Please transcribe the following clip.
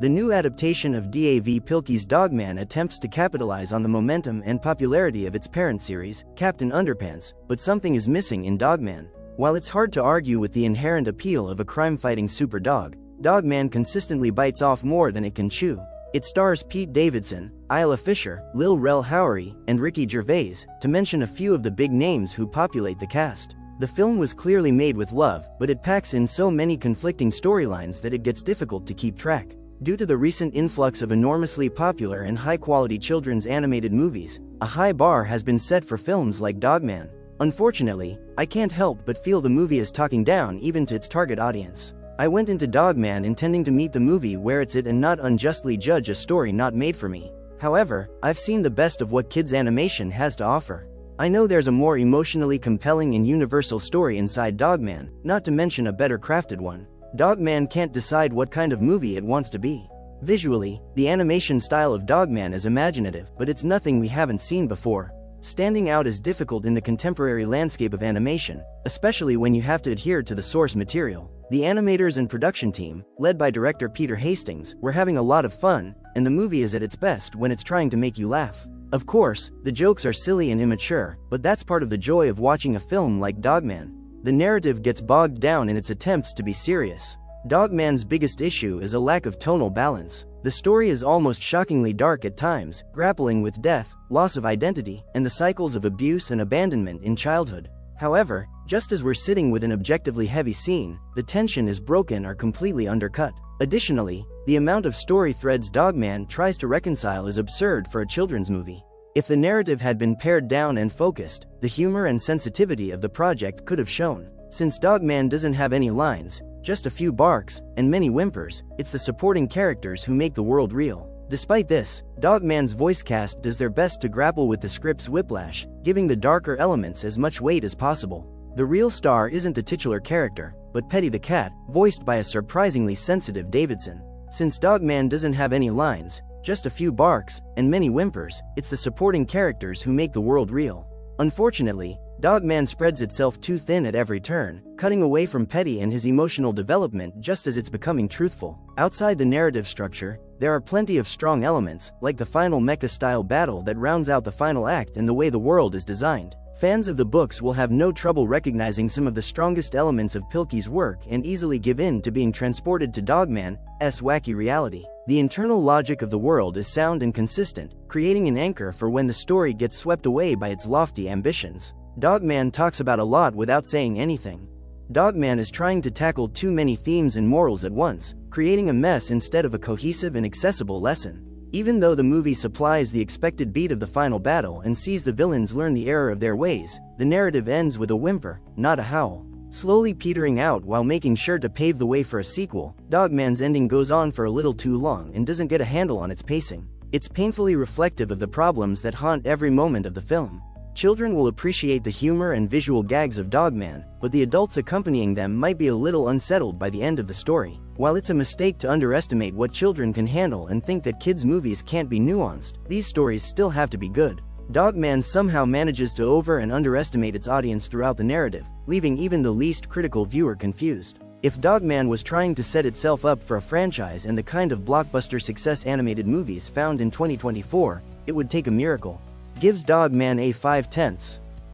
The new adaptation of Dav Pilkey's Dogman attempts to capitalize on the momentum and popularity of its parent series, Captain Underpants, but something is missing in Dogman. While it's hard to argue with the inherent appeal of a crime-fighting super dog, Dogman consistently bites off more than it can chew. It stars Pete Davidson, Isla Fisher, Lil Rel Howery, and Ricky Gervais, to mention a few of the big names who populate the cast. The film was clearly made with love, but it packs in so many conflicting storylines that it gets difficult to keep track. Due to the recent influx of enormously popular and high-quality children's animated movies, a high bar has been set for films like Dogman. Unfortunately, I can't help but feel the movie is talking down even to its target audience. I went into Dogman intending to meet the movie where it's at and not unjustly judge a story not made for me. However, I've seen the best of what kids' animation has to offer. I know there's a more emotionally compelling and universal story inside Dogman, not to mention a better crafted one. Dogman can't decide what kind of movie it wants to be. Visually, the animation style of Dogman is imaginative, but it's nothing we haven't seen before. Standing out is difficult in the contemporary landscape of animation, especially when you have to adhere to the source material. The animators and production team, led by director Peter Hastings, were having a lot of fun, and the movie is at its best when it's trying to make you laugh. Of course, the jokes are silly and immature, but that's part of the joy of watching a film like Dogman. The narrative gets bogged down in its attempts to be serious. Dogman's biggest issue is a lack of tonal balance. The story is almost shockingly dark at times, grappling with death, loss of identity, and the cycles of abuse and abandonment in childhood. However, just as we're sitting with an objectively heavy scene, the tension is broken or completely undercut. Additionally, the amount of story threads Dogman tries to reconcile is absurd for a children's movie. If the narrative had been pared down and focused, the humor and sensitivity of the project could have shown. Since Dogman doesn't have any lines, just a few barks, and many whimpers, it's the supporting characters who make the world real. Despite this, Dogman's voice cast does their best to grapple with the script's whiplash, giving the darker elements as much weight as possible. The real star isn't the titular character, but Petey the cat, voiced by a surprisingly sensitive Davidson. Since Dogman doesn't have any lines, just a few barks, and many whimpers, it's the supporting characters who make the world real. Unfortunately, Dogman spreads itself too thin at every turn, cutting away from Petey and his emotional development just as it's becoming truthful. Outside the narrative structure, there are plenty of strong elements, like the final mecha-style battle that rounds out the final act and the way the world is designed. Fans of the books will have no trouble recognizing some of the strongest elements of Pilkey's work and easily give in to being transported to Dogman's wacky reality. The internal logic of the world is sound and consistent, creating an anchor for when the story gets swept away by its lofty ambitions. Dogman talks about a lot without saying anything. Dogman is trying to tackle too many themes and morals at once, creating a mess instead of a cohesive and accessible lesson. Even though the movie supplies the expected beat of the final battle and sees the villains learn the error of their ways, the narrative ends with a whimper, not a howl. Slowly petering out while making sure to pave the way for a sequel, Dogman's ending goes on for a little too long and doesn't get a handle on its pacing. It's painfully reflective of the problems that haunt every moment of the film. Children will appreciate the humor and visual gags of Dogman, but the adults accompanying them might be a little unsettled by the end of the story. While it's a mistake to underestimate what children can handle and think that kids' movies can't be nuanced, these stories still have to be good. Dogman somehow manages to over and underestimate its audience throughout the narrative, leaving even the least critical viewer confused. If Dogman was trying to set itself up for a franchise and the kind of blockbuster success animated movies found in 2024, it would take a miracle. Gives Dogman a 5/10.